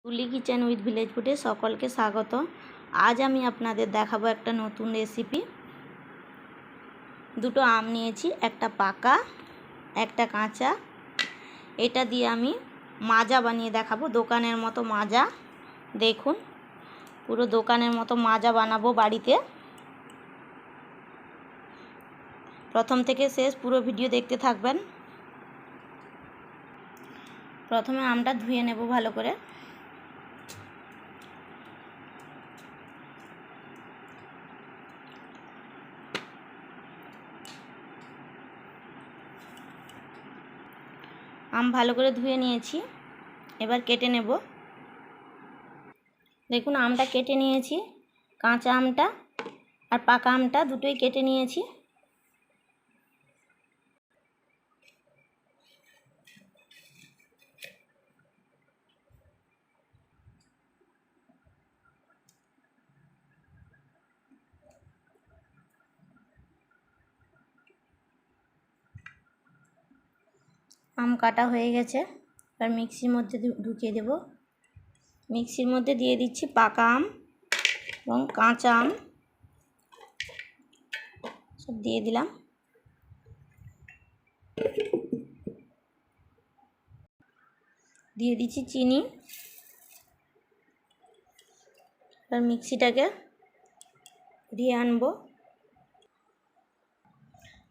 তুলি kitchen with village ফুডে সকলকে স্বাগত। আজ আমি আপনাদের দেখাবো একটা নতুন রেসিপি। দুটো আম নিয়েছি, একটা পাকা একটা কাঁচা। এটা দিয়ে আমি মাজা বানিয়ে দেখাবো, দোকানের মতো মাজা। দেখুন, পুরো দোকানের মতো মাজা বানাবো বাড়িতে। প্রথম থেকে শেষ পুরো ভিডিও দেখতে থাকবেন। প্রথমে আমটা ধুয়ে নেব ভালো করে। আম ভালো করে ধুয়ে নিয়েছি, এবার কেটে নেব। দেখুন, আমটা কেটে নিয়েছি, কাঁচা আমটা আর পাকা আমটা দুটোই কেটে নিয়েছি। আম কাটা হয়ে গেছে, এবার মিক্সির মধ্যে ঢুকিয়ে দেব। মিক্সির মধ্যে দিয়ে দিচ্ছি পাকা আম এবং কাঁচা আম, সব দিয়ে দিলাম। দিয়ে দিচ্ছি চিনি। এবার মিক্সিটাকে ঘুরিয়ে আনবো।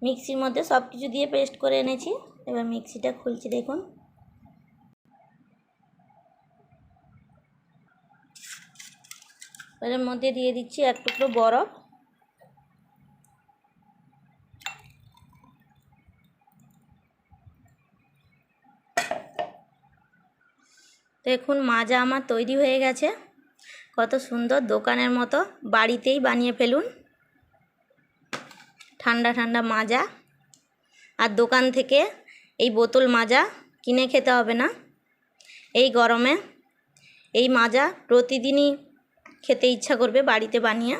মিক্সির মধ্যে সব কিছু দিয়ে পেস্ট করে এনেছি, এবার মিক্সিটা খুলছি। দেখুন, এর মধ্যে দিয়ে দিচ্ছি এক টুকরো বরফ। দেখুন, মাজা আমার তৈরি হয়ে গেছে। কত সুন্দর, দোকানের মতো। বাড়িতেই বানিয়ে ফেলুন ঠান্ডা ঠান্ডা মাজা। আর দোকান থেকে এই বোতল মাজা কিনে খেতে হবে না। এই গরমে এই মাজা প্রতিদিনই খেতে ইচ্ছা করবে বাড়িতে বানিয়ে।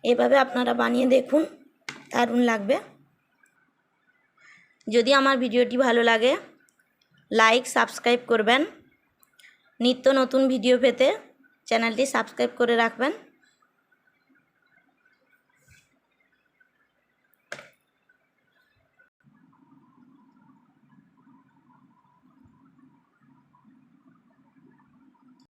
এভাবে আপনারা বানিয়ে দেখুন, দারুণ লাগবে। যদি আমার ভিডিওটি ভালো লাগে, লাইক সাবস্ক্রাইব করবেন। নিত্য নতুন ভিডিও পেতে চ্যানেলটি সাবস্ক্রাইব করে রাখবেন।